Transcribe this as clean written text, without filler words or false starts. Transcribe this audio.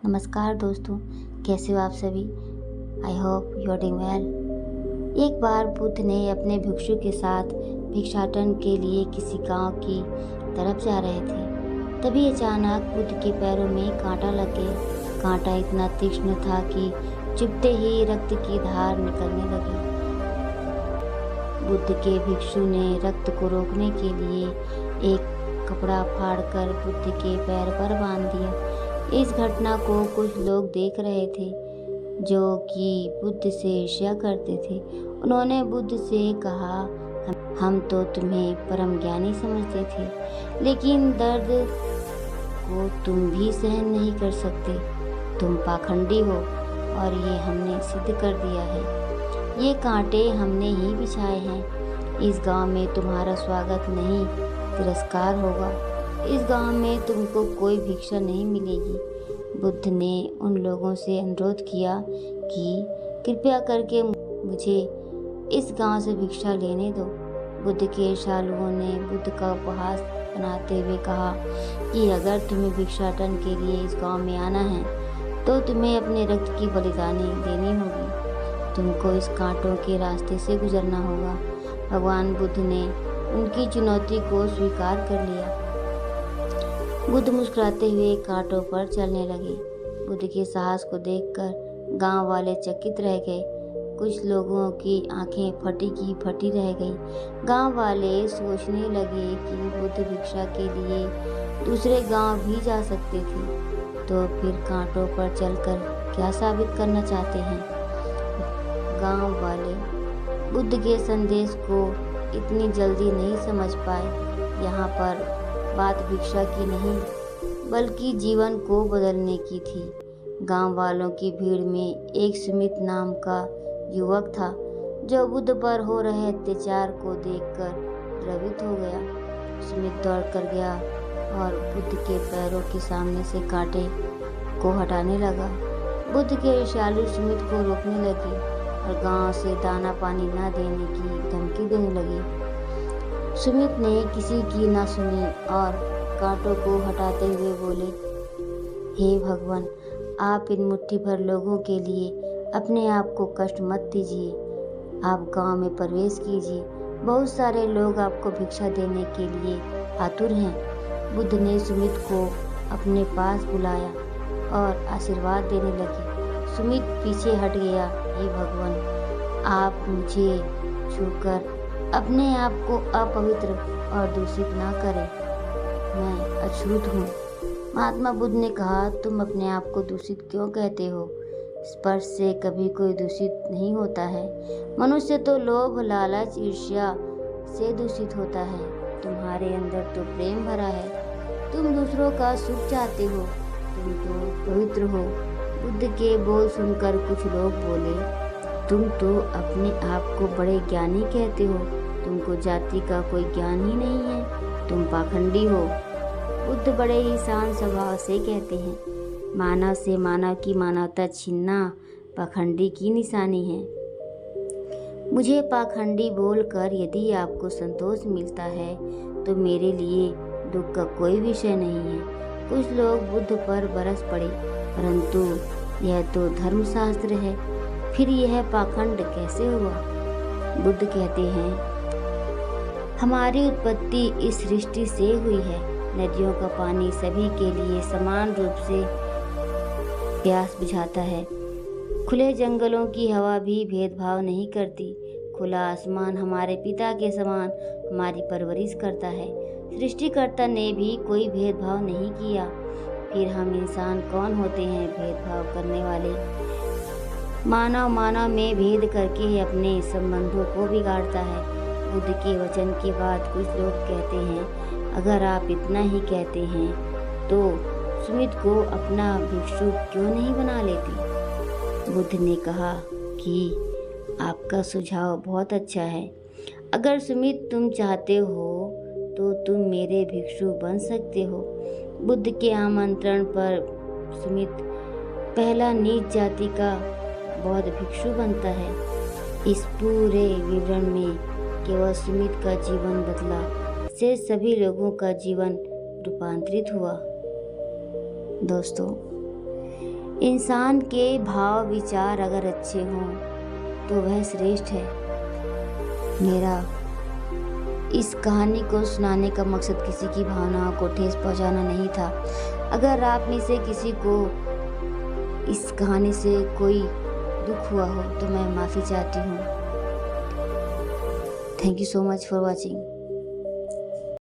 नमस्कार दोस्तों, कैसे हो आप सभी। I hope you are doing well. एक बार बुद्ध ने अपने भिक्षु के साथ भिक्षाटन के लिए किसी गांव की तरफ जा रहे थे। तभी अचानक बुद्ध के पैरों में कांटा लग गया। कांटा इतना तीक्ष्ण था कि चुभते ही रक्त की धार निकलने लगी। बुद्ध के भिक्षु ने रक्त को रोकने के लिए एक कपड़ा फाड़कर बुद्ध के पैर पर बांध दिया। इस घटना को कुछ लोग देख रहे थे जो कि बुद्ध से ईर्ष्या करते थे। उन्होंने बुद्ध से कहा, हम तो तुम्हें परम ज्ञानी समझते थे, लेकिन दर्द को तुम भी सहन नहीं कर सकते। तुम पाखंडी हो और ये हमने सिद्ध कर दिया है। ये कांटे हमने ही बिछाए हैं। इस गांव में तुम्हारा स्वागत नहीं, तिरस्कार होगा। इस गांव में तुमको कोई भिक्षा नहीं मिलेगी। बुद्ध ने उन लोगों से अनुरोध किया कि कृपया करके मुझे इस गांव से भिक्षा लेने दो। बुद्ध के श्रद्धालुओं ने बुद्ध का उपहास बनाते हुए कहा कि अगर तुम्हें भिक्षाटन के लिए इस गांव में आना है तो तुम्हें अपने रक्त की बलिदानी देनी होगी। तुमको इस कांटों के रास्ते से गुजरना होगा। भगवान बुद्ध ने उनकी चुनौती को स्वीकार कर लिया। बुद्ध मुस्कुराते हुए कांटों पर चलने लगे। बुद्ध के साहस को देखकर गांव वाले चकित रह गए। कुछ लोगों की आंखें फटी की फटी रह गई। गांव वाले सोचने लगे कि बुद्ध भिक्षा के लिए दूसरे गांव भी जा सकते थे, तो फिर कांटों पर चलकर क्या साबित करना चाहते हैं। गांव वाले बुद्ध के संदेश को इतनी जल्दी नहीं समझ पाए। यहाँ पर बात भिक्षा की नहीं बल्कि जीवन को बदलने की थी। गांव वालों की भीड़ में एक सुमित नाम का युवक था जो बुद्ध पर हो रहे अत्याचार को देखकर द्रवित हो गया। सुमित दौड़ कर गया और बुद्ध के पैरों के सामने से कांटे को हटाने लगा। बुद्ध के ईर्ष्यालु सुमित को रोकने लगे और गांव से दाना पानी न देने की धमकी देने लगी। सुमित ने किसी की न सुनी और कांटों को हटाते हुए बोले, हे भगवान, आप इन मुट्ठी भर लोगों के लिए अपने आप को कष्ट मत दीजिए। आप गांव में प्रवेश कीजिए। बहुत सारे लोग आपको भिक्षा देने के लिए आतुर हैं। बुद्ध ने सुमित को अपने पास बुलाया और आशीर्वाद देने लगे। सुमित पीछे हट गया। हे भगवान, आप मुझे छूकर अपने आप को अपवित्र और दूषित ना करें। मैं अछूत हूँ। महात्मा बुद्ध ने कहा, तुम अपने आप को दूषित क्यों कहते हो? स्पर्श से कभी कोई दूषित नहीं होता है। मनुष्य तो लोभ, लालच, ईर्ष्या से दूषित होता है। तुम्हारे अंदर तो प्रेम भरा है। तुम दूसरों का सुख चाहते हो। तुम तो पवित्र हो। बुद्ध के बोल सुनकर कुछ लोग बोले, तुम तो अपने आप को बड़े ज्ञानी कहते हो। तुमको जाति का कोई ज्ञान ही नहीं है। तुम पाखंडी हो। बुद्ध बड़े ही शांत स्वभाव से कहते हैं, मानव से मानव की मानवता छीनना पाखंडी की निशानी है। मुझे पाखंडी बोलकर यदि आपको संतोष मिलता है तो मेरे लिए दुख का कोई विषय नहीं है। कुछ लोग बुद्ध पर बरस पड़े, परंतु यह तो धर्मशास्त्र है, फिर यह पाखंड कैसे हुआ? बुद्ध कहते हैं, हमारी उत्पत्ति इस सृष्टि से हुई है। नदियों का पानी सभी के लिए समान रूप से प्यास बुझाता है। खुले जंगलों की हवा भी भेदभाव नहीं करती। खुला आसमान हमारे पिता के समान हमारी परवरिश करता है। सृष्टिकर्ता ने भी कोई भेदभाव नहीं किया। फिर हम इंसान कौन होते हैं भेदभाव करने वाले? मानव मानव में भेद करके अपने संबंधों को बिगाड़ता है। बुद्ध के वचन के बाद कुछ लोग कहते हैं, अगर आप इतना ही कहते हैं तो सुमित को अपना भिक्षु क्यों नहीं बना लेते? बुद्ध ने कहा कि आपका सुझाव बहुत अच्छा है। अगर सुमित तुम चाहते हो तो तुम मेरे भिक्षु बन सकते हो। बुद्ध के आमंत्रण पर सुमित पहला नीच जाति का बौद्ध भिक्षु बनता है। इस पूरे विवरण में केवल सुमित का जीवन बदला, से सभी लोगों का जीवन रूपांतरित हुआ। दोस्तों, इंसान के भाव विचार अगर अच्छे हों तो वह श्रेष्ठ है। मेरा इस कहानी को सुनाने का मकसद किसी की भावनाओं को ठेस पहुंचाना नहीं था। अगर आप में से किसी को इस कहानी से कोई दुख हुआ हो तो मैं माफ़ी चाहती हूँ। Thank you so much for watching.